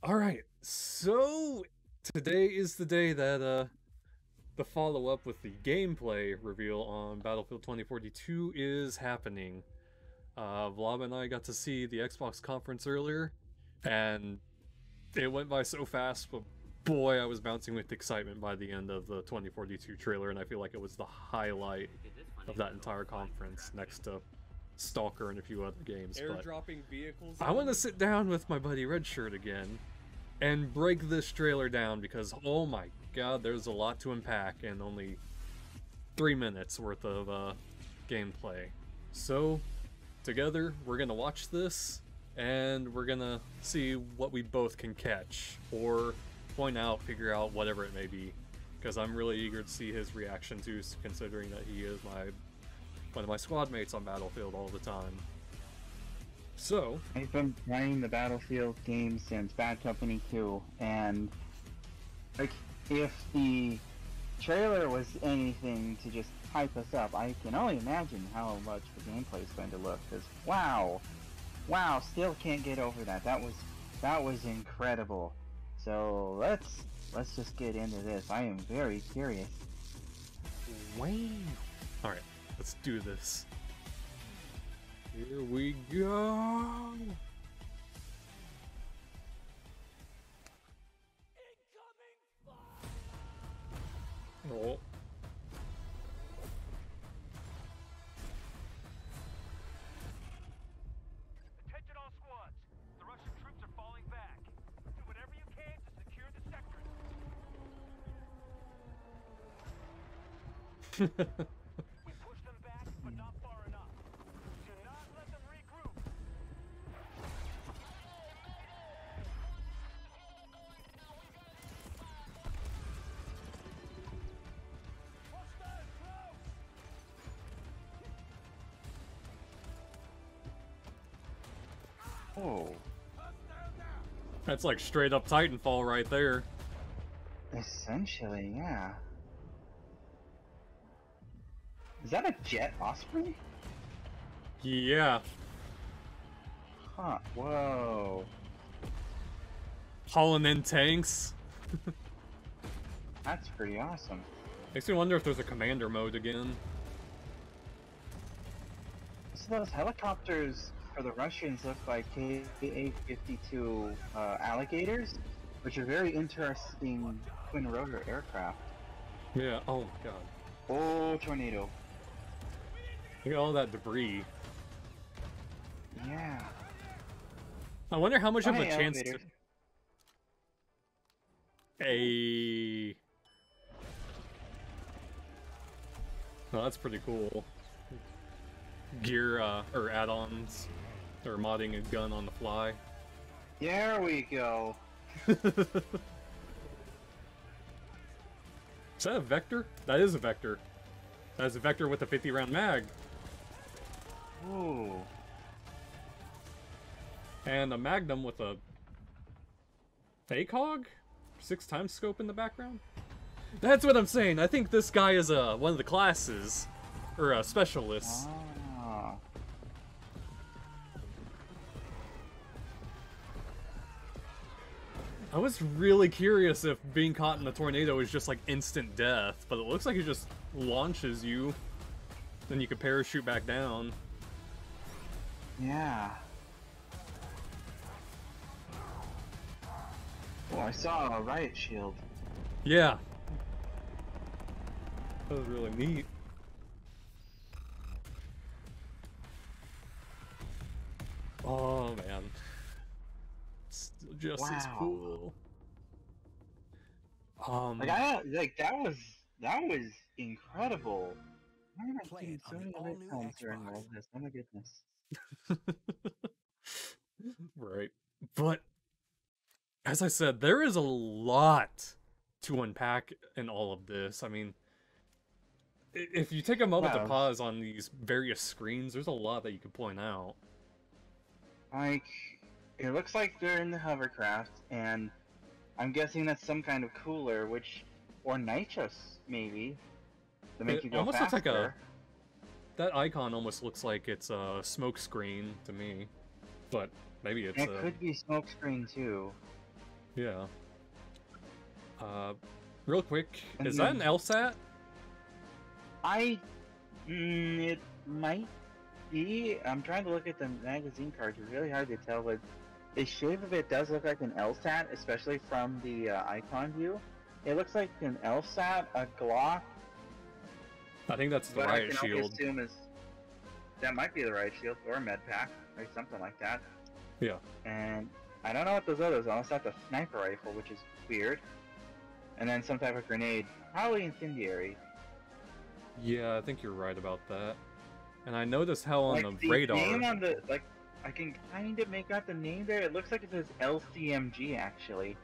Alright, so today is the day that the follow-up with the gameplay reveal on Battlefield 2042 is happening. Vlad and I got to see the Xbox conference earlier, and it went by so fast, but boy, I was bouncing with excitement by the end of the 2042 trailer, and I feel like it was the highlight of that entire conference, next to Stalker and a few other games. Airdropping vehicles. I want to sit down with my buddy Redshirt again and break this trailer down because, oh my god, there's a lot to unpack and only 3 minutes worth of gameplay. So, together, we're gonna watch this, and we're gonna see what we both can catch, or point out, figure out, whatever it may be. Because I'm really eager to see his reaction too, considering that he is one of my squad mates on Battlefield all the time. So, I've been playing the Battlefield game since Bad Company 2, and like, if the trailer was anything to just hype us up, I can only imagine how much the gameplay is going to look. Because wow, still can't get over that. That was incredible. So let's just get into this. I am very curious. wow. All right, let's do this. Here we go! Oh. Attention all squads. The Russian troops are falling back. Do whatever you can to secure the sector. We push them back, but not far enough. Do not let them regroup. Oh, That's like straight up Titanfall right there. essentially, yeah. Is that a jet Osprey? Yeah. Huh. Whoa. Hauling in tanks. That's pretty awesome. Makes me wonder if there's a commander mode again. So those helicopters for the Russians look like Ka-52 alligators, which are very interesting twin rotor aircraft. Yeah, oh my god. Oh, tornado. Look at all that debris. Yeah. I wonder how much of a Hi, chance elevator. to... Oh, that's pretty cool. Gear, or add-ons, or modding a gun on the fly. There we go. Is that a Vector? That is a Vector. That is a Vector with a 50-round mag. Ooh. And a Magnum with a... ACOG? 6x scope in the background? That's what I'm saying. I think this guy is one of the classes. Or a specialist. Ah. I was really curious if being caught in a tornado is just like instant death, but it looks like it just launches you. Then you can parachute back down. Yeah. Oh, I saw a Riot Shield. Yeah. That was really neat. Oh man. Still just as Wow. cool. Like that was incredible. Why am I Play seeing it so on many the other all-new films during Xbox. all of this? Oh my goodness. Right. But as I said, there is a lot to unpack in all of this. I mean, if you take a moment to Wow. pause on these various screens, there's a lot that you could point out. Like, it looks like they're in the hovercraft, and I'm guessing that's some kind of cooler, or nitrous, maybe, to make It you go almost faster. looks like that icon almost looks like it's a smoke screen to me, but maybe it's It could be smokescreen too. Yeah. Real quick, And is that an then- LSAT? It might be. I'm trying to look at the magazine cards. It's really hard to tell, but the shape of it does look like an LSAT, especially from the icon view. It looks like an LSAT, a Glock. I think that's the What Riot I can only Shield. assume is that might be the Riot Shield or a med pack or something like that. Yeah. And I don't know what those others are. Unless that's a sniper rifle, which is weird. And then some type of grenade, probably incendiary. Yeah, I think you're right about that. And I noticed how on Like the radar. name on the I can kind of make out the name there. It looks like it says LCMG actually.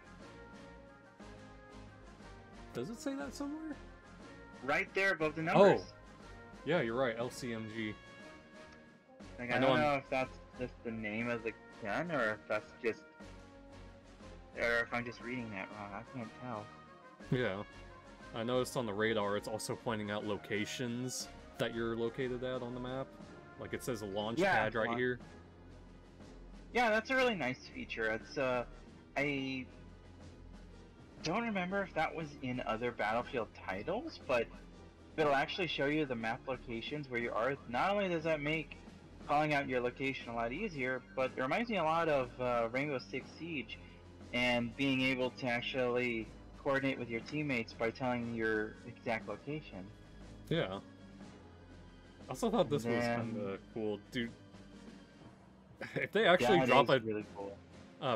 Does it say that somewhere? Right there above the numbers. Oh. Yeah, you're right. LCMG. Like, I I know don't I'm- know if that's just the name of the gun or if that's just, or if I'm just reading that wrong. I can't tell. Yeah. I noticed on the radar it's also pointing out locations that you're located at on the map. Like it says a launch Yeah, pad right launch- here. Yeah, that's a really nice feature. It's I don't remember if that was in other Battlefield titles, but it'll actually show you the map locations where you are. Not only does that make calling out your location a lot easier, but it reminds me a lot of Rainbow Six Siege and being able to actually coordinate with your teammates by telling your exact location. Yeah. I also thought this was Then- kind of cool, dude. If they actually Yeah, it drop is a really cool.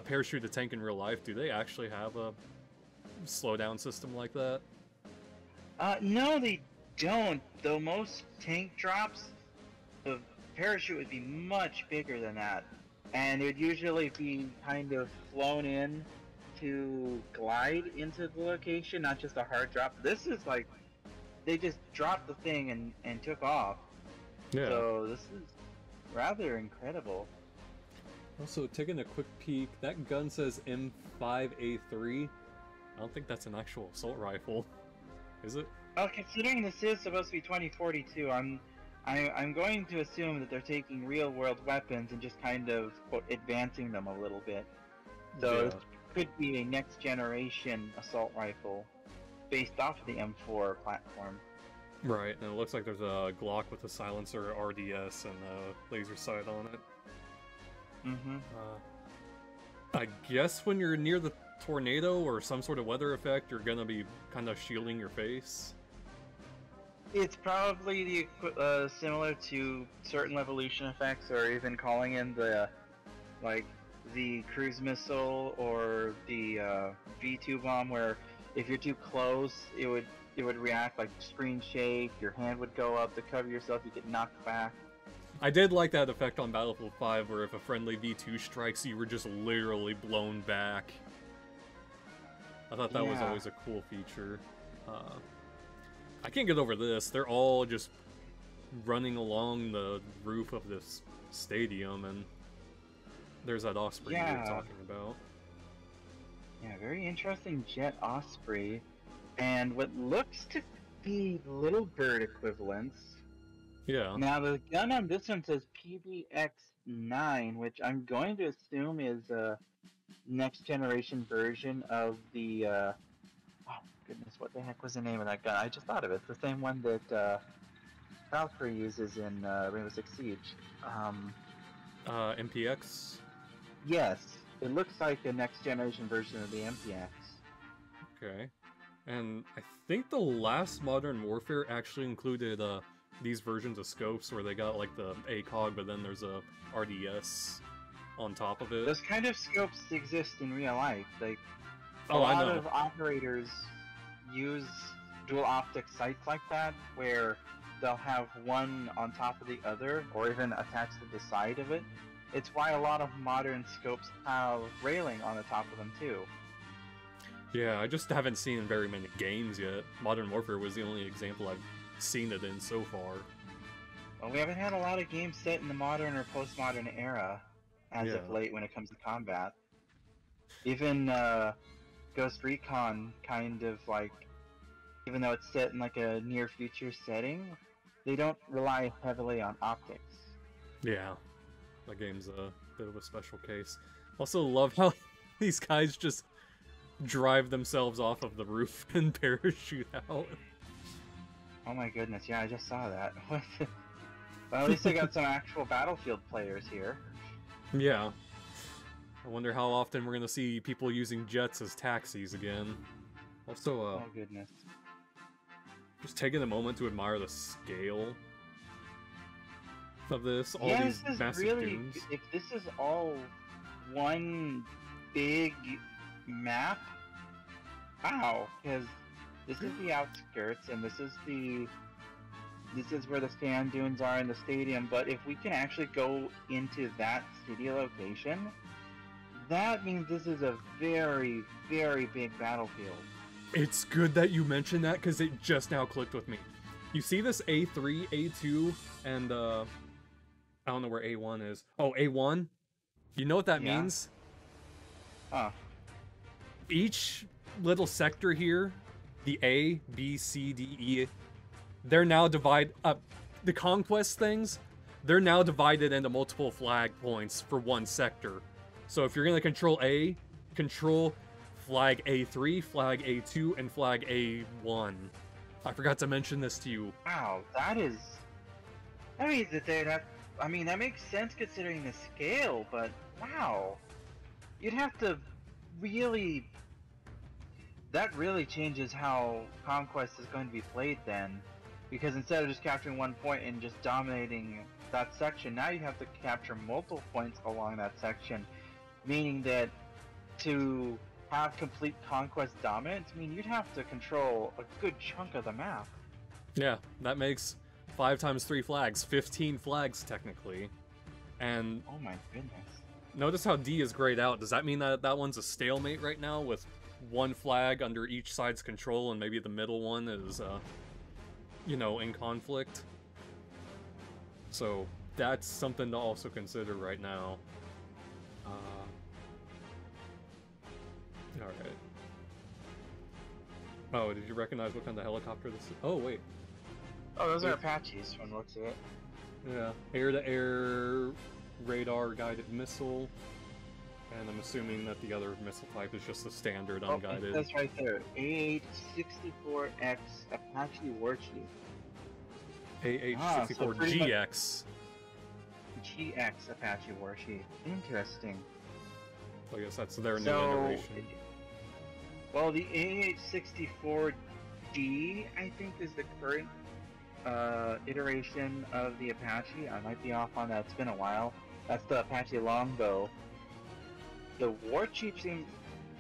parachute to tank in real life, do they actually have a slowdown system like that? No, they don't. Though most tank drops, the parachute would be much bigger than that, and it would usually be kind of flown in to glide into the location, not just a hard drop. This is like they just dropped the thing and took off. Yeah. So this is rather incredible. Also, taking a quick peek, that gun says M5A3. I don't think that's an actual assault rifle. Is it? Well, considering this is supposed to be 2042, I'm going to assume that they're taking real world weapons and just kind of quote, advancing them a little bit. So Yeah. it could be a next generation assault rifle based off of the M4 platform. Right, and it looks like there's a Glock with a silencer, RDS, and a laser sight on it. Mm-hmm. I guess when you're near the tornado or some sort of weather effect, you're gonna be kind of shielding your face. It's probably the similar to certain evolution effects, or even calling in the the cruise missile or the V2 bomb, where if you're too close, it would react like screen shake. Your hand would go up to cover yourself. You get knocked back. I did like that effect on Battlefield 5, where if a friendly V2 strikes, you were just literally blown back. I thought that was Yeah. always a cool feature. I can't get over this. They're all just running along the roof of this stadium, and there's that Osprey you were Yeah. talking about. Yeah, very interesting jet Osprey, and what looks to be Little Bird equivalents. Yeah. Now the gun on this one says PBX-9, which I'm going to assume is a next generation version of the. Oh goodness, what the heck was the name of that gun? I just thought of it. It's the same one that Valkyrie uses in Rainbow Six Siege. MPX. Yes, it looks like a next generation version of the MPX. Okay. And I think the last Modern Warfare actually included these versions of scopes where they got like the ACOG, but then there's a RDS on top of it. Those kind of scopes exist in real life. Like a Oh, I lot know. of operators use dual optic sights like that, where they'll have one on top of the other, or even attached to the side of it. It's why a lot of modern scopes have railing on the top of them too. Yeah, I just haven't seen very many games yet. Modern Warfare was the only example I've seen it in so far. Well, we haven't had a lot of games set in the modern or postmodern era as of Yeah. late when it comes to combat. Even Ghost Recon kind of like, even though it's set in like a near future setting, they don't rely heavily on optics. Yeah, that game's a bit of a special case. Also love how these guys just drive themselves off of the roof and parachute out. Oh my goodness, yeah, I just saw that. Well, at least I got some actual Battlefield players here. Yeah. I wonder how often we're gonna see people using jets as taxis again. Also, Oh goodness. just taking a moment to admire the scale of this. All Yeah, these this is massive really. dunes. If this is all one big map, wow, because this is the outskirts and this is where the sand dunes are in the stadium. But if we can actually go into that city location, that means this is a very, very big battlefield. It's good that you mentioned that, because it just now clicked with me. You see this A3, A2, and I don't know where A1 is. Oh, A1? You know what that Yeah. means? Huh. Each little sector here, the A, B, C, D, E, they're now the conquest things, they're now divided into multiple flag points for one sector. So if you're going to control A, control flag A3, flag A2, and flag A1. I forgot to mention this to you. Wow, that means that they'd have. I mean, that makes sense considering the scale, but wow, you'd have to really. That really changes how Conquest is going to be played then, because instead of just capturing one point and just dominating that section, now you have to capture multiple points along that section, meaning that to have complete Conquest dominance, I mean, you'd have to control a good chunk of the map. Yeah, that makes 5 times 3 flags, 15 flags technically. And Oh my goodness. notice how D is grayed out. Does that mean that that one's a stalemate right now with one flag under each side's control and maybe the middle one is, you know, in conflict? So that's something to also consider right now. Alright. Oh, did you recognize what kind of helicopter this is? Oh, wait. Oh, those are Apaches from the looks of it. Yeah. Air-to-air radar guided missile. And I'm assuming that the other missile type is just the standard unguided. That's right there. AH-64X Apache Warchief. AH-64GX. GX Apache Warchief. Interesting. I guess that's their new So, iteration. well, the AH-64D, I think, is the current iteration of the Apache. I might be off on that. It's been a while. That's the Apache Longbow. The Warchief seems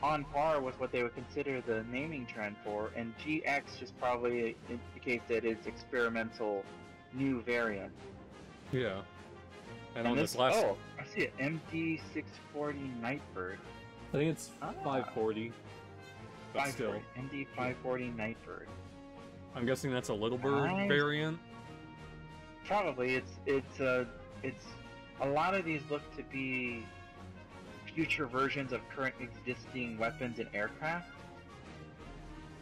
on par with what they would consider the naming trend for, and GX just probably indicates that it's experimental new variant. Yeah. And on this last... Oh, I see it. MD-640 Nightbird. I think it's 540. But still. MD-540 Nightbird. I'm guessing that's a Little Bird Nice. variant. Probably. It's a lot of these look to be future versions of current existing weapons and aircraft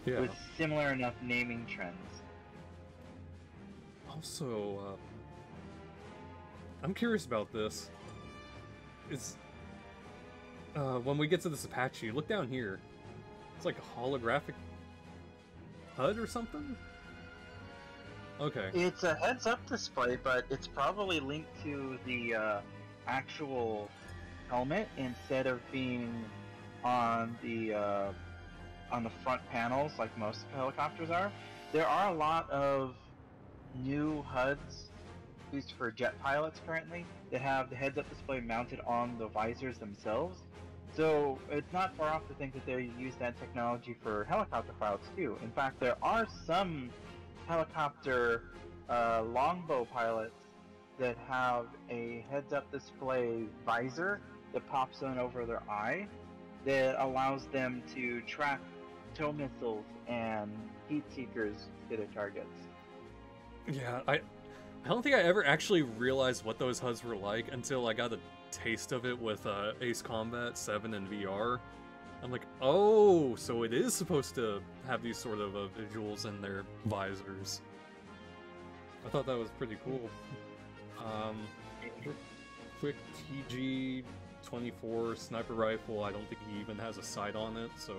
Yeah. with similar enough naming trends. Also, I'm curious about this. Is when we get to this Apache, look down here. It's like a holographic HUD or something? Okay. It's a heads-up display, but it's probably linked to the actual helmet instead of being on the front panels like most helicopters are. There are a lot of new HUDs used for jet pilots currently that have the heads-up display mounted on the visors themselves. So it's not far off to think that they use that technology for helicopter pilots too. In fact, there are some helicopter longbow pilots that have a heads-up display visor that pops on over their eye that allows them to track tow missiles and heat seekers to their targets. Yeah, I don't think I ever actually realized what those HUDs were like until I got a taste of it with Ace Combat 7 and VR. I'm like, oh, so it is supposed to have these sort of visuals in their visors. I thought that was pretty cool. Quick TG M24 sniper rifle. I don't think he even has a sight on it, so...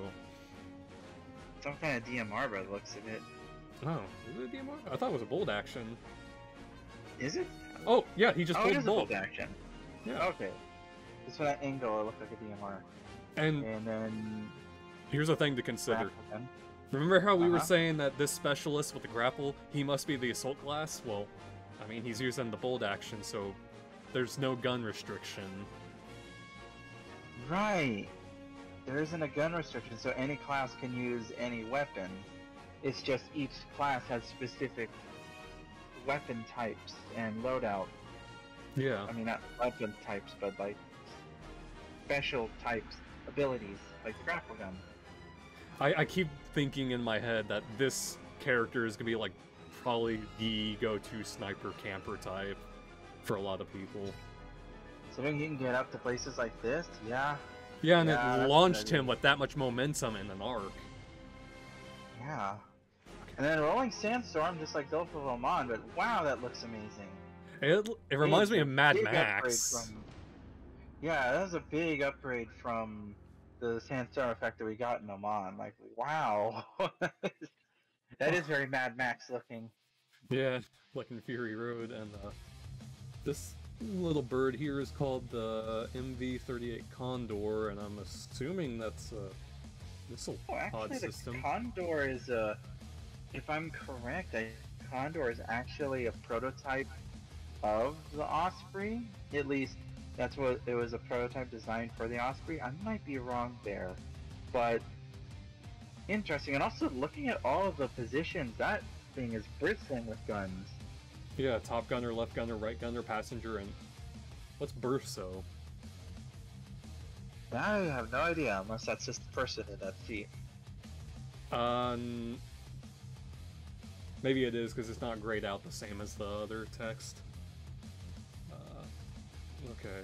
Some kind of DMR by the looks of it. Oh, is it a DMR? I thought it was a bolt action. Is it? Oh, yeah, he just it pulled is a bolt. bolt action. Yeah. Okay. Just for that angle, it looked like a DMR. And then... here's a thing to consider. grapple gun. Remember how we were saying that this specialist with the grapple, he must be the assault class? Well, I mean, he's using the bolt action, so there's no gun restriction. Right. There isn't a gun restriction, so any class can use any weapon. It's just each class has specific weapon types and loadout. Yeah. I mean, not weapon types, but like special types, abilities, like the grapple gun. I keep thinking in my head that this character is gonna be like probably the go-to sniper camper type for a lot of people. So then you can get up to places like this, yeah. Yeah, and Yeah, it that's launched what I him with that much momentum in an arc. Yeah. And then Rolling Sandstorm, just like Gulf of Oman, but wow, that looks amazing. It reminds me of Mad Big Max. upgrade from- yeah, that was a big upgrade from the Sandstorm effect that we got in Oman. Like, wow. That is very Mad Max looking. Yeah, like in Fury Road, and this little bird here is called the MV-38 Condor, and I'm assuming that's a missile pod Actually, system. the Condor is a... If I'm correct, Condor is actually a prototype of the Osprey. At least, that's what it was, a prototype designed for the Osprey. I might be wrong there, but interesting. And also, looking at all of the positions, that thing is bristling with guns. Yeah, top gunner, left gunner, right gunner, passenger, and what's Burso? I have no idea, unless that's just the person in that seat. Maybe it is because it's not grayed out the same as the other text. Okay.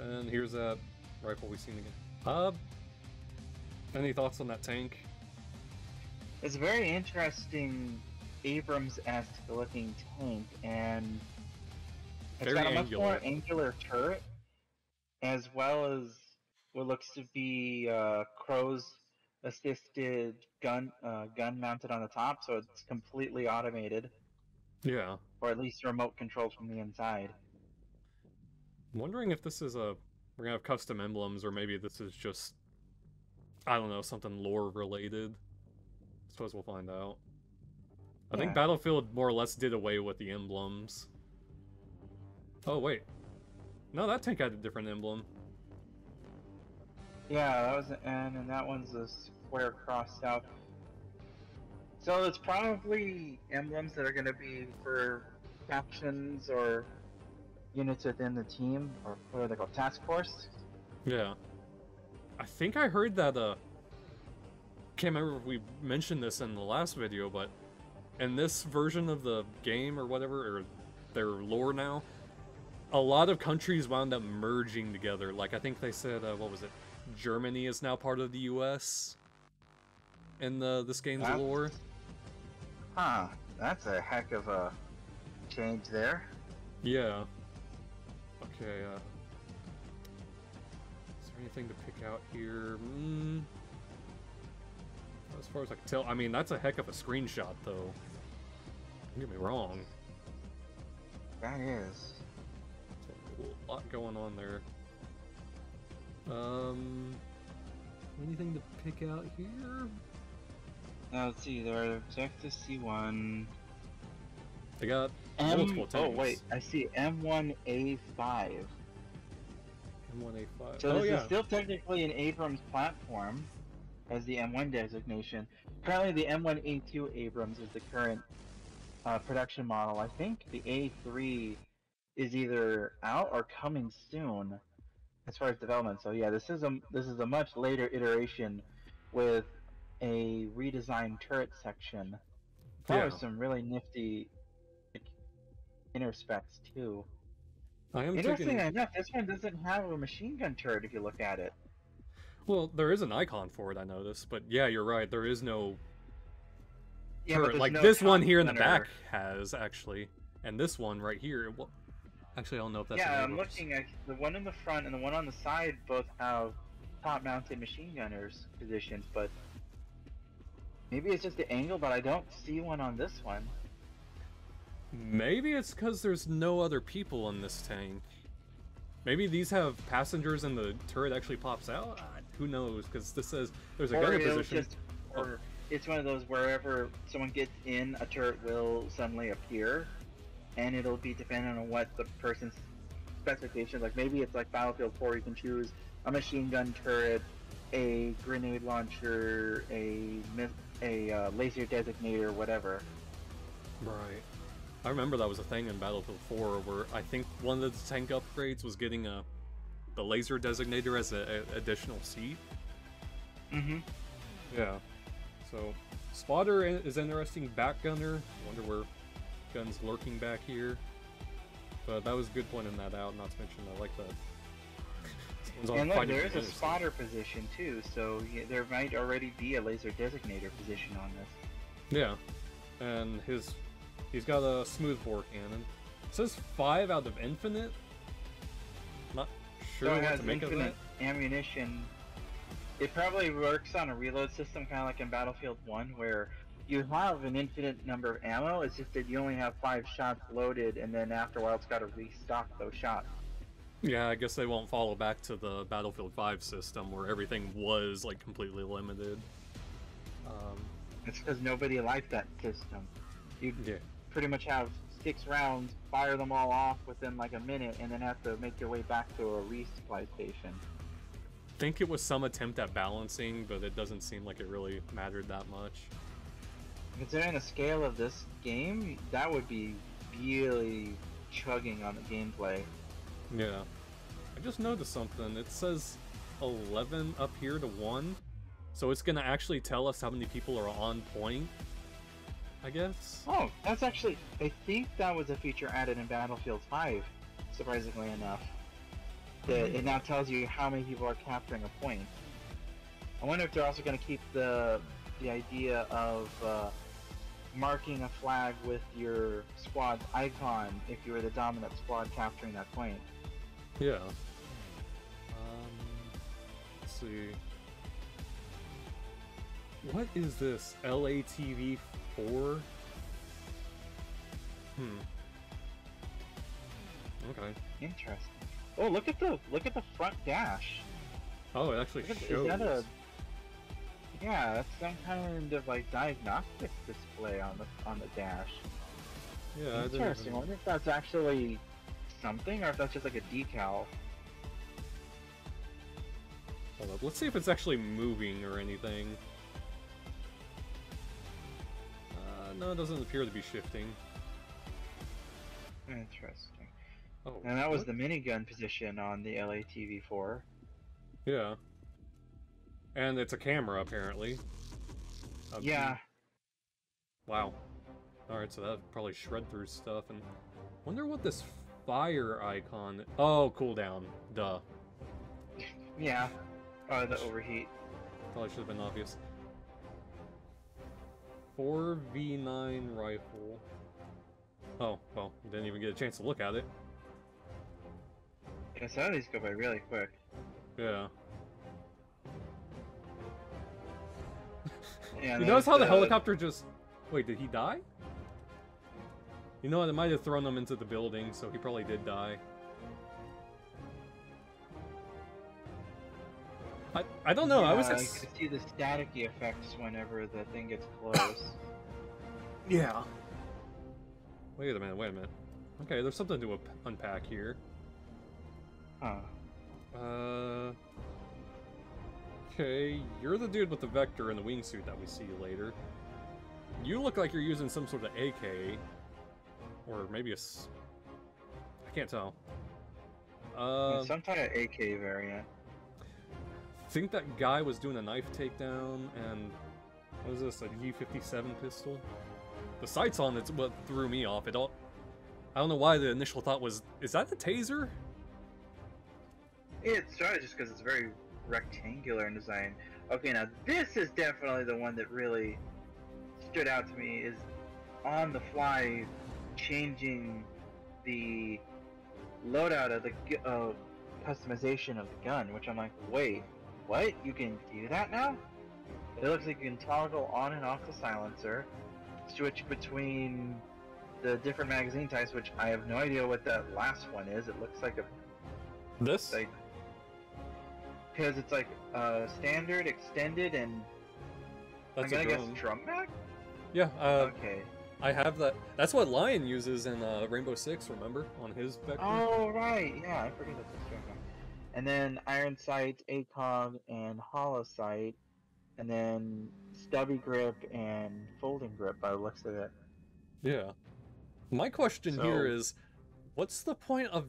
And here's that rifle we've seen again. Any thoughts on that tank? It's a very interesting Abrams-esque looking tank, and it's Very got a much angular. more angular turret, as well as what looks to be Crow's assisted gun mounted on the top, so it's completely automated, Yeah. or at least remote controlled from the inside. I'm wondering if this is we're gonna have custom emblems, or maybe this is just, I don't know, something lore related. Suppose we'll find out. I think Yeah. Battlefield more or less did away with the emblems. Oh wait, no, that tank had a different emblem. Yeah, that was an N, and that one's a square crossed out. So it's probably emblems that are going to be for factions or units within the team, or what are they called, task force? Yeah, I think I heard that. Can't remember if we mentioned this in the last video, but in this version of the game or whatever, or their lore now, a lot of countries wound up merging together. Like I think they said, what was it? Germany is now part of the U.S. in this game's lore. Huh, that's a heck of a change there. Yeah. Okay, is there anything to pick out here? As far as I can tell, I mean, that's a heck of a screenshot, though. Don't get me wrong. That is. There's a lot going on there. Anything to pick out here? Now let's see, there are Objective C1. They got multiple tanks. Oh wait, I see M1A5. M1A5. So oh this yeah. is still technically an Abrams platform, as the M1 designation. Currently the M1A2 Abrams is the current production model. I think the A3 is either out or coming soon as far as development. So yeah, this is a much later iteration with a redesigned turret section. There are some really nifty inner specs too. I am Interestingly thinking... enough, this one doesn't have a machine gun turret if you look at it. Well, there is an icon for it, I noticed, but yeah, you're right. There is no Yeah, but turret. there's Like no this one top here in the gunner. back has actually, and this one right here. Actually, I don't know if that's Yeah, I'm enablers. looking at the one in the front and the one on the side both have top-mounted machine gunners positions, but maybe it's just the angle, but I don't see one on this one. Maybe it's because there's no other people in this tank. Maybe these have passengers and the turret actually pops out? Who knows, because this says there's a gunner position. Or it's one of those wherever someone gets in, a turret will suddenly appear, and it'll be dependent on what the person's specifications. Like maybe it's like Battlefield 4, you can choose a machine gun turret, a grenade launcher, a laser designator, whatever. Right. I remember that was a thing in Battlefield 4 where I think one of the tank upgrades was getting the laser designator as an additional seat. Mm-hmm. Yeah. So, spotter is interesting. Back gunner. Wonder where guns lurking back here. But that was a good pointing that out. Not to mention, I like that. And look, there is a spotter position too, so there might already be a laser designator position on this. Yeah, and he's got a smoothbore cannon. It says 5 out of infinite. Not sure So it what has to make of infinite that. ammunition. It probably works on a reload system, kind of like in Battlefield 1, where you have an infinite number of ammo. It's just that you only have 5 shots loaded, and then after a while, it's got to restock those shots. Yeah, I guess they won't follow back to the Battlefield 5 system where everything was like completely limited. It's because nobody liked that system. You Yeah. pretty much have 6 rounds, fire them all off within like a minute, and then have to make your way back to a resupply station. I think it was some attempt at balancing, but it doesn't seem like it really mattered that much. Considering the scale of this game, that would be really chugging on the gameplay. Yeah. I just noticed something. It says 11 up here to 1. So it's gonna actually tell us how many people are on point, I guess. Oh, that's actually... I think that was a feature added in Battlefield 5, surprisingly enough. It now tells you how many people are capturing a point. I wonder if they're also going to keep the idea of marking a flag with your squad icon if you were the dominant squad capturing that point. Yeah. Let's see. What is this? LATV 4? Okay. Interesting. Oh, look at the front dash. Oh, it actually shows. Is that a... Yeah, that's some kind of like diagnostic display on the dash. Yeah, I interesting. I wonder if that's actually something or if that's just like a decal. Hold up. Let's see if it's actually moving or anything. No, it doesn't appear to be shifting. Interesting. Oh, And that was the minigun position on the LATV-4. Yeah. And it's a camera, apparently. Yeah. Wow. Alright, so that'd probably shred through stuff, and... Wonder what this fire icon... Oh, cooldown. Duh. Yeah. Oh, the overheat. Probably should have been obvious. 4v9 rifle. Oh, well, didn't even get a chance to look at it. Yeah, some of these go by really quick. Yeah. Yeah, You notice how the helicopter just... Wait, did he die? You know what, it might have thrown him into the building, so he probably did die. I don't know, Yeah, I was... you can see the staticky effects whenever the thing gets close. Yeah. Wait a minute, wait a minute. Okay, there's something to unpack here. Huh. Okay, you're the dude with the vector and the wingsuit that we see later. You look like you're using some sort of AK. Or maybe I can't tell. Some kind of AK variant. I think that guy was doing a knife takedown, and... What is this, a U-57 pistol? The sights on it's what threw me off. I don't know why the initial thought was, is that the taser? It started just because it's very rectangular in design. Okay, now this is definitely the one that really stood out to me, is on the fly changing the loadout of the customization of the gun, which I'm like, wait, what? You can do that now? It looks like you can toggle on and off the silencer, switch between the different magazine types, which I have no idea what that last one is. It looks like a This? like because it's like standard, extended, and That's I'm a gonna drum. guess drum mag. Yeah, Okay. I have that. That's what Lion uses in Rainbow Six, remember? On his vector? Oh right, yeah, I forget that's a drum mag. And then iron sight, ACOG, and hollow sight, and then stubby grip and folding grip by the looks of it. Yeah. My question here So- is, what's the point of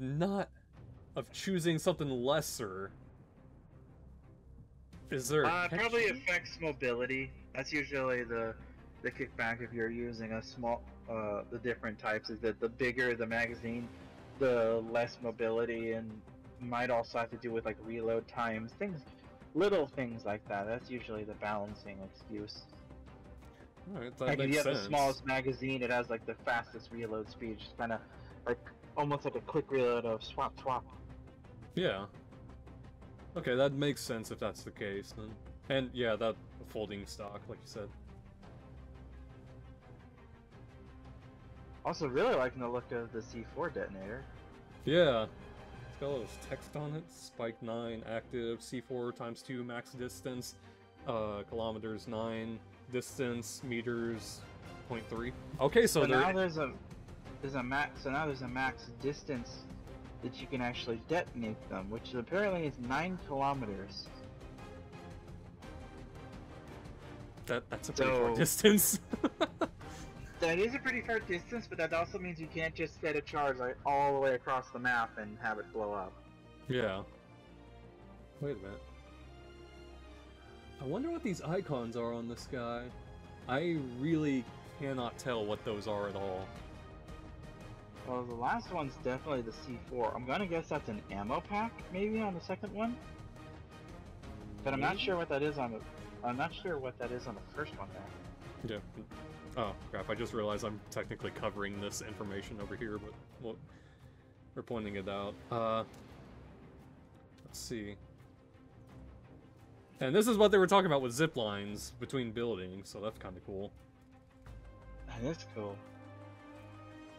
choosing something lesser? Is there a catch? Probably affects mobility. That's usually the kickback if you're using a small the different types is that the bigger the magazine, the less mobility, and might also have to do with like reload times, little things like that. That's usually the balancing excuse. Alright, that Like if makes you have sense. the smallest magazine, it has like the fastest reload speed, just kind of like almost like a quick reload of swap swap. Yeah. Okay, that makes sense if that's the case then. And yeah, that folding stock, like you said. Also, really liking the look of the C4 detonator. Yeah. It's got all this text on it. Spike 9, active, C4 ×2 max distance, kilometers 9, distance, meters 0.3. Okay, so now there... there's a max. So now there's a max distance that you can actually detonate them, which apparently is 9 kilometers. That's a pretty far So- distance. That is a pretty far distance, but that also means you can't just set a charge like all the way across the map and have it blow up. Yeah. Wait a minute. I wonder what these icons are on this guy. I really cannot tell what those are at all. Well, the last one's definitely the C4. I'm gonna guess that's an ammo pack, maybe on the second one. But I'm not Maybe? sure what that is on the. I'm not sure what that is on the first one there. Yeah. Oh, crap, I just realized I'm technically covering this information over here, but well, we're pointing it out. Let's see. And this is what they were talking about with zip lines between buildings, so that's kind of cool. That is cool.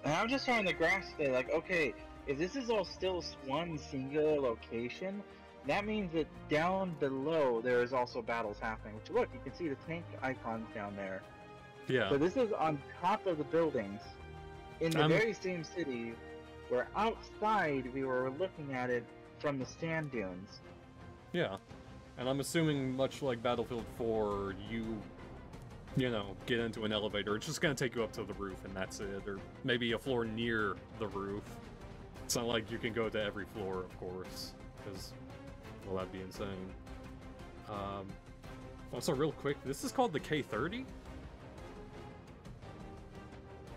And I'm just trying to grasp it, like, okay, if this is all still one singular location, that means that down below there is also battles happening. Which, look, you can see the tank icons down there. Yeah. So this is on top of the buildings, in the very same city, where outside we were looking at it from the sand dunes. Yeah. And I'm assuming, much like Battlefield 4, you know, get into an elevator. It's just gonna take you up to the roof and that's it. Or maybe a floor near the roof. It's not like you can go to every floor, of course, because, well, that'd be insane. Also, real quick, this is called the K30?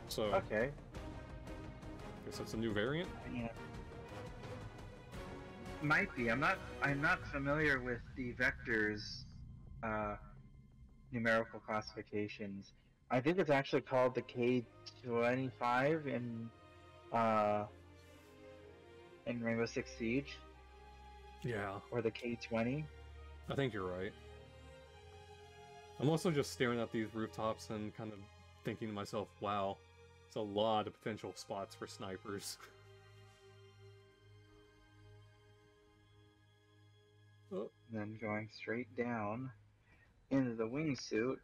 So, Okay. I guess that's a new variant? Yeah. Might be. I'm not familiar with the vectors numerical classifications. I think it's actually called the K25 in Rainbow Six Siege, Yeah, or the K20. I think you're right. I'm also just staring at these rooftops and kind of thinking to myself, wow, it's a lot of potential spots for snipers. Oh, Then going straight down into the wingsuit.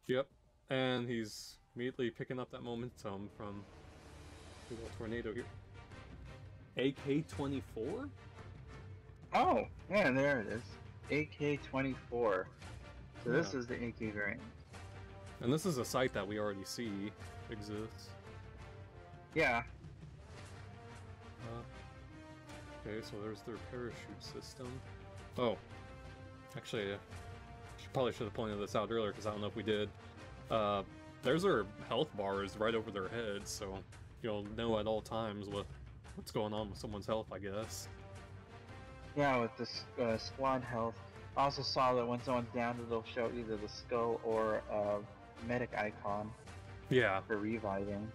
yep, and he's immediately picking up that momentum from the little tornado here. AK-24? Oh, yeah, there it is. AK-24. So this Yeah. is the AK variant. And this is a site that we already see exists. Yeah. Okay, so there's their parachute system. Oh, actually, probably should have pointed this out earlier because I don't know if we did. There's their health bars right over their heads, so you'll know at all times what's going on with someone's health, I guess. Yeah, with the squad health. I also saw that when someone's down, it'll show either the skull or a medic icon Yeah. for reviving.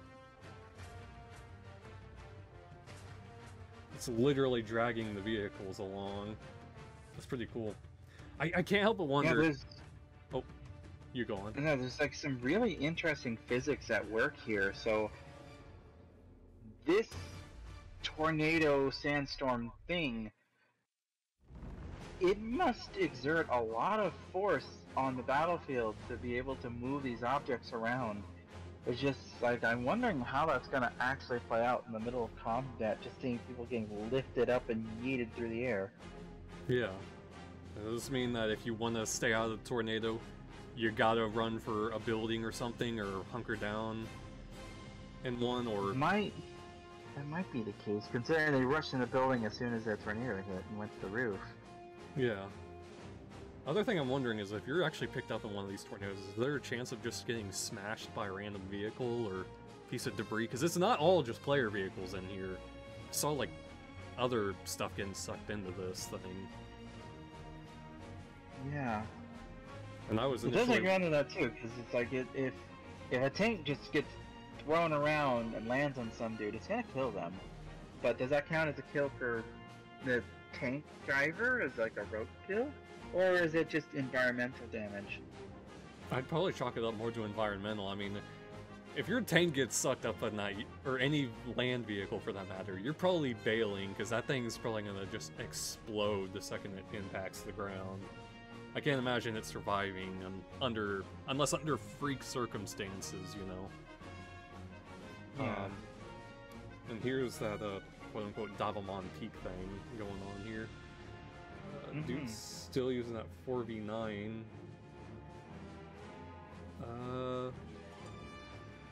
It's literally dragging the vehicles along. That's pretty cool. I can't help but wonder... Yeah, Oh, you go on. no, there's like some really interesting physics at work here. So this tornado sandstorm thing, it must exert a lot of force on the battlefield to be able to move these objects around. It's just like, I'm wondering how that's going to actually play out in the middle of combat, just seeing people getting lifted up and yeeted through the air. Yeah. Does this mean that if you want to stay out of the tornado, you gotta run for a building or something, or hunker down in one, or... That might be the case, considering they rushed in the building as soon as that tornado hit and went to the roof. Yeah. Other thing I'm wondering is, if you're actually picked up in one of these tornadoes, is there a chance of just getting smashed by a random vehicle or piece of debris? Because it's not all just player vehicles in here. I saw, like, other stuff getting sucked into this thing. Yeah. And I was It initially... does like random that too, because it's like, if a tank just gets thrown around and lands on some dude, it's gonna kill them. But does that count as a kill for the tank driver as like a rogue kill? Or is it just environmental damage? I'd probably chalk it up more to environmental. I mean, if your tank gets sucked up at night, or any land vehicle for that matter, you're probably bailing, because that thing's probably gonna just explode the second it impacts the ground. I can't imagine it surviving unless under freak circumstances, you know. Yeah. And here's that quote-unquote Davamon Peak thing going on here. Dude's still using that 4v9.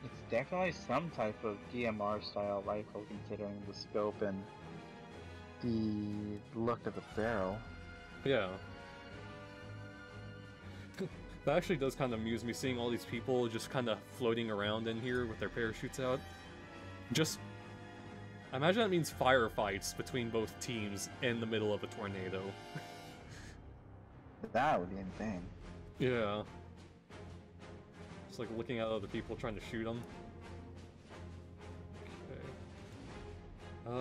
It's definitely some type of DMR style rifle, considering the scope and the look of the barrel. Yeah. That actually does kind of amuse me, seeing all these people just kind of floating around in here with their parachutes out. Just... I imagine that means firefights between both teams in the middle of a tornado. That would be insane. Yeah. It's like looking at other people trying to shoot them. Okay.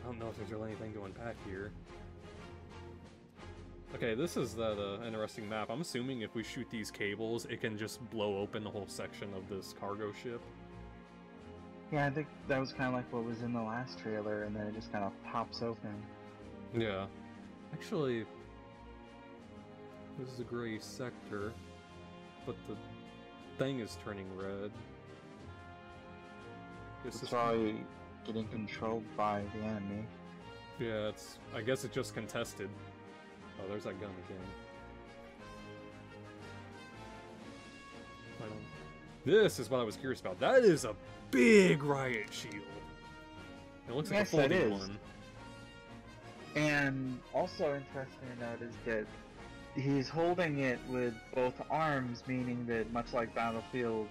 I don't know if there's really anything to unpack here. Okay, this is that interesting map. I'm assuming if we shoot these cables, it can just blow open the whole section of this cargo ship. Yeah, I think that was kind of like what was in the last trailer, and then it just kind of pops open. Yeah. Actually, this is a gray sector, but the thing is turning red. It's probably getting controlled by the enemy. Yeah, I guess it's just contested. Oh, there's that gun again. This is what I was curious about. That is a big Riot Shield. It looks like a folding one. And also interesting to note is that he's holding it with both arms, meaning that much like Battlefield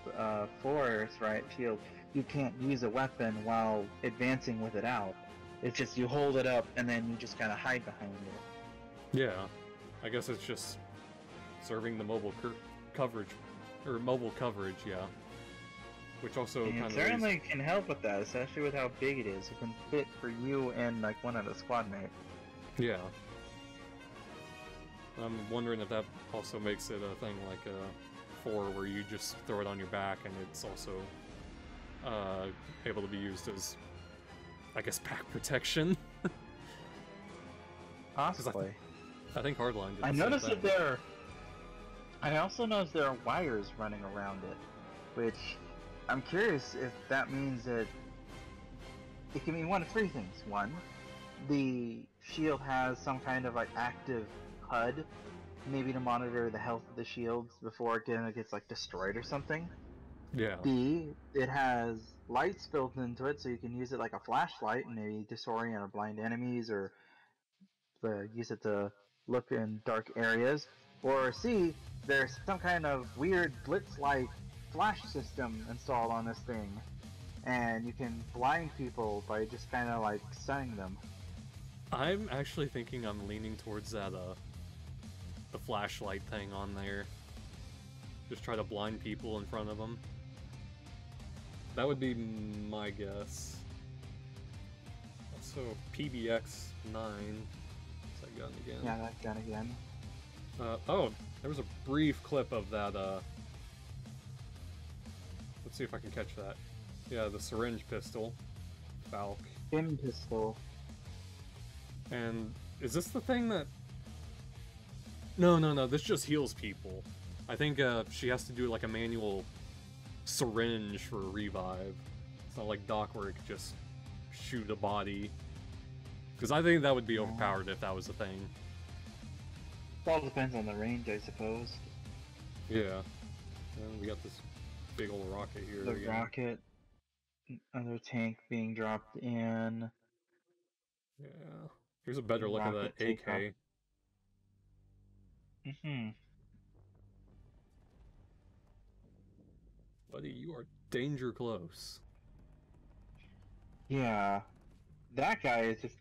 4's Riot Shield, you can't use a weapon while advancing with it out. It's just you hold it up and then you just kind of hide behind it. Yeah, I guess it's just serving the mobile coverage, or mobile coverage, yeah. Which also kind of certainly can help with that, especially with how big it is. It can fit for you and like one of the squad mates. Yeah. I'm wondering if that also makes it a thing like 4, where you just throw it on your back and it's also able to be used as, I guess, back protection. Possibly. I think Hardline did. I noticed that I also noticed there are wires running around it, which I'm curious if that means that it can mean one of three things. One, the shield has some kind of like active HUD, maybe to monitor the health of the shields before it gets like destroyed or something. Yeah. B, it has lights built into it, so you can use it like a flashlight and maybe disorient or blind enemies, or use it to look in dark areas. Or C, there's some kind of weird blitz-like flash system installed on this thing, and you can blind people by just kind of like stunning them. I'm actually thinking I'm leaning towards that the flashlight thing on there. Just try to blind people in front of them. That would be my guess. So PBX-9. What's that gun again? Yeah, that gun again. Oh, there was a brief clip of that, let's see if I can catch that. Yeah, the syringe pistol. Falk. Stim pistol. And is this the thing that... No, this just heals people. I think she has to do like a manual syringe for a revive. It's not like Doc where it could just shoot a body. Because I think that would be overpowered if that was a thing. It all depends on the range, I suppose. Yeah. And we got this big old rocket here. The again. rocket, another tank being dropped in. Yeah. Here's a better look at Rocket that AK. takeoff. Buddy, you are danger close. Yeah. That guy is just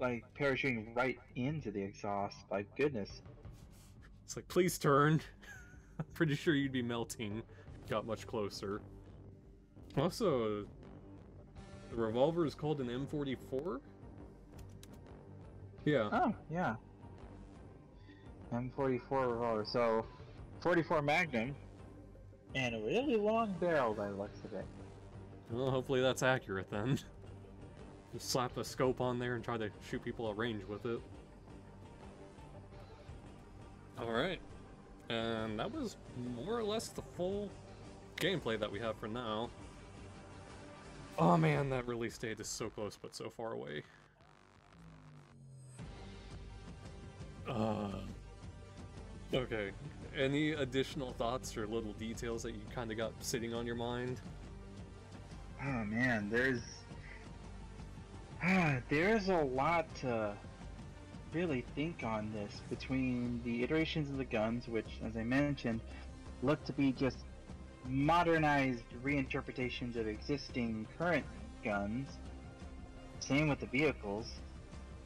like parachuting right into the exhaust. Like, goodness. It's like, please turn. I'm pretty sure you'd be melting. Got much closer. Also, the revolver is called an M44? Yeah. Oh, yeah. M44 revolver. So, 44 Magnum, and a really long barrel by the looks of it. Well, hopefully that's accurate then. Just slap a scope on there and try to shoot people at range with it. Alright. And that was more or less the full gameplay that we have for now. Oh man, that release date is so close but so far away. Okay. Any additional thoughts or little details that you kind of got sitting on your mind? Oh man, there's a lot to really think on this between the iterations of the guns, which, as I mentioned, look to be just modernized reinterpretations of existing current guns. Same with the vehicles.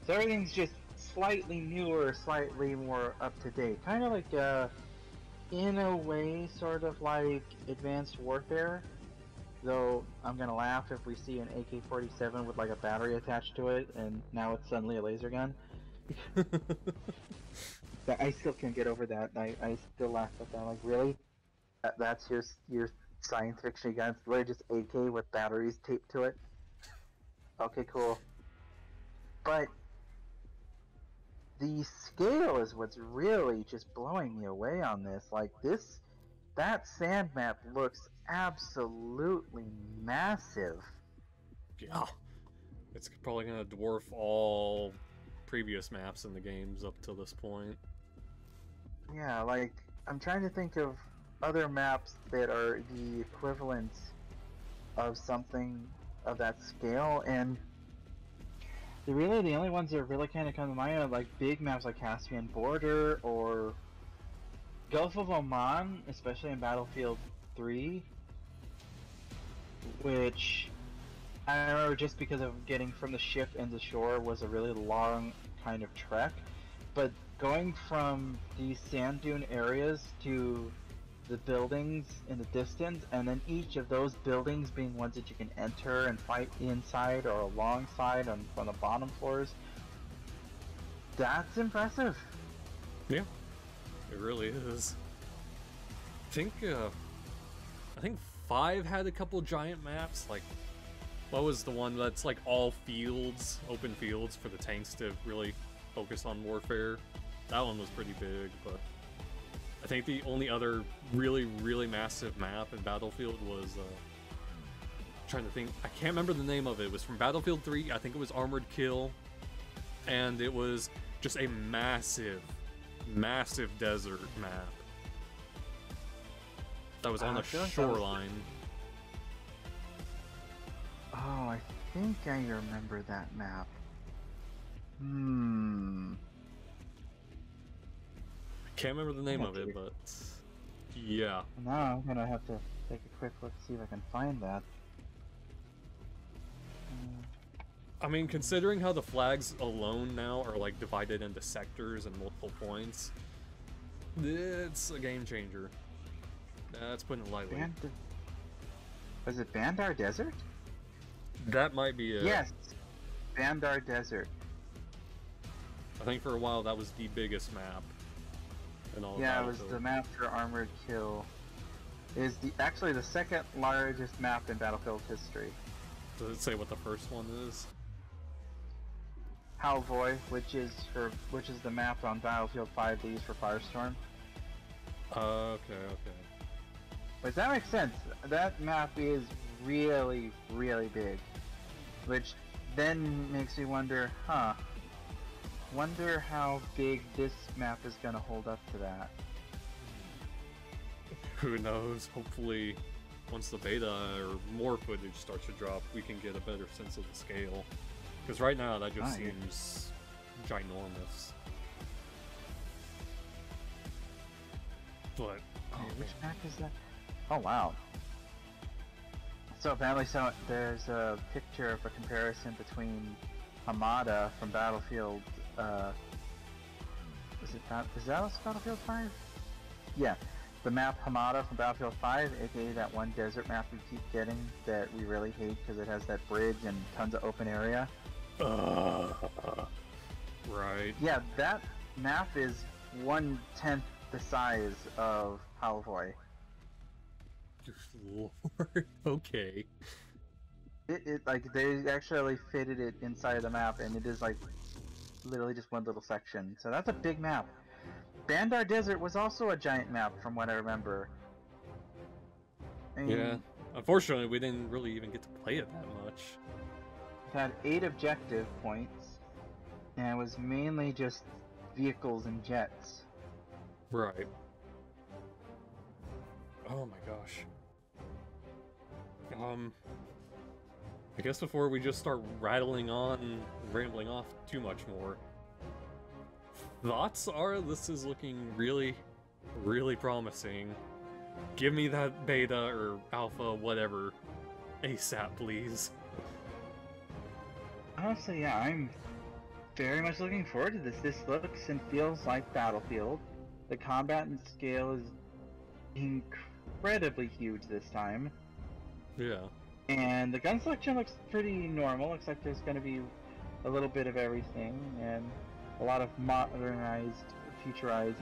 So everything's just slightly newer, slightly more up to date. Kind of like, in a way, sort of like Advanced Warfare. Though I'm gonna laugh if we see an AK-47 with like a battery attached to it, and now it's suddenly a laser gun. I still can't get over that. I still laugh at that. Like, really? That's your science fiction gun? It's literally just AK with batteries taped to it? Okay, cool. But the scale is what's really just blowing me away on this. Like, that sand map looks absolutely massive. Yeah. It's probably gonna dwarf all previous maps in the games up to this point. Yeah, like, I'm trying to think of other maps that are the equivalent of something of that scale, and really the only ones that really kind of come to mind are like big maps like Caspian Border or Gulf of Oman, especially in Battlefield 3, which I remember just because of getting from the ship into shore was a really long kind of trek, but going from these sand dune areas to the buildings in the distance, and then each of those buildings being ones that you can enter and fight inside or alongside on the bottom floors, that's impressive. Yeah, it really is. I think 5 had a couple giant maps. Like, what was the one that's like all fields, open fields for the tanks to really focus on warfare? That one was pretty big, but I think the only other really, really massive map in Battlefield was, trying to think, I can't remember the name of it. It was from Battlefield 3, I think it was Armored Kill, and it was just a massive, massive desert map that was on the shoreline. Oh, I think I remember that map. Can't remember the name of it, but yeah. Now I'm gonna have to take a quick look to see if I can find that. I mean, considering how the flags alone now are like divided into sectors and multiple points, it's a game changer. That's putting it lightly. Was it Bandar Desert? That might be it. Yes. Bandar Desert. I think for a while that was the biggest map in all of Yeah, it was Battlefield. the map for Armored Kill. It is actually the second largest map in Battlefield history. Does it say what the first one is? Halvoy, which is the map on Battlefield 5 they use for Firestorm. Okay. But that makes sense. That map is really, really big. Which then makes me wonder, wonder how big this map is going to hold up to that. Who knows? Hopefully, once the beta or more footage starts to drop, we can get a better sense of the scale. Because right now, that just seems ginormous. But Which map is that? Oh wow. So apparently, there's a picture of a comparison between Hamada from Battlefield. Is that Battlefield 5? Yeah, the map Hamada from Battlefield 5, aka that one desert map we keep getting that we really hate because it has that bridge and tons of open area. Right. Yeah, that map is 1/10 the size of Halvoy. Lord. Okay. It like they actually fitted it inside the map, and it is like literally just one little section. So that's a big map. Bandar Desert was also a giant map, from what I remember. I mean, Yeah. Unfortunately, we didn't really even get to play it that much. it had 8 objective points, and it was mainly just vehicles and jets. Right. Oh my gosh. I guess before we just start rattling on and rambling off too much more, thoughts are this is looking really, really promising. Give me that beta or alpha, whatever, ASAP, please. Honestly, yeah, I'm very much looking forward to this. This looks and feels like Battlefield. The combat and scale is incredibly huge this time. Yeah. And the gun selection looks pretty normal, except there's going to be a little bit of everything, and a lot of modernized, futurized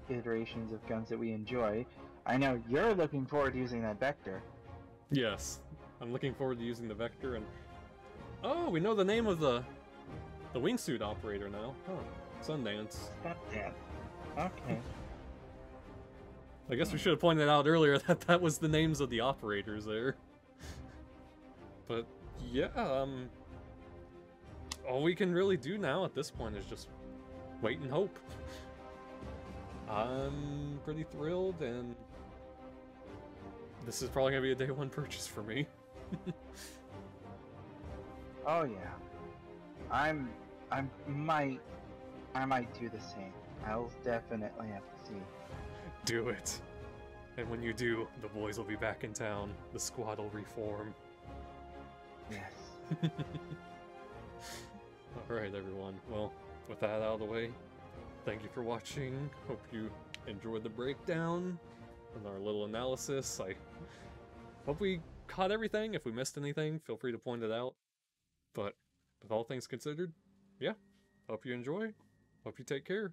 iterations of guns that we enjoy. I know you're looking forward to using that Vector. Yes. I'm looking forward to using the Vector, and... Oh, we know the name of the wingsuit operator now. Huh. Sundance. Stop that. Okay. I guess we should have pointed out earlier that that was the names of the operators there. But yeah, all we can really do now at this point is just wait and hope. I'm pretty thrilled, and this is probably gonna be a day one purchase for me. Oh yeah. I might do the same. I'll definitely have to see. Do it. And when you do, the boys will be back in town. The squad will reform. Yes. Alright, everyone. Well, with that out of the way, thank you for watching. Hope you enjoyed the breakdown and our little analysis. I hope we caught everything. If we missed anything, feel free to point it out. But with all things considered, yeah, hope you enjoy. Hope you take care.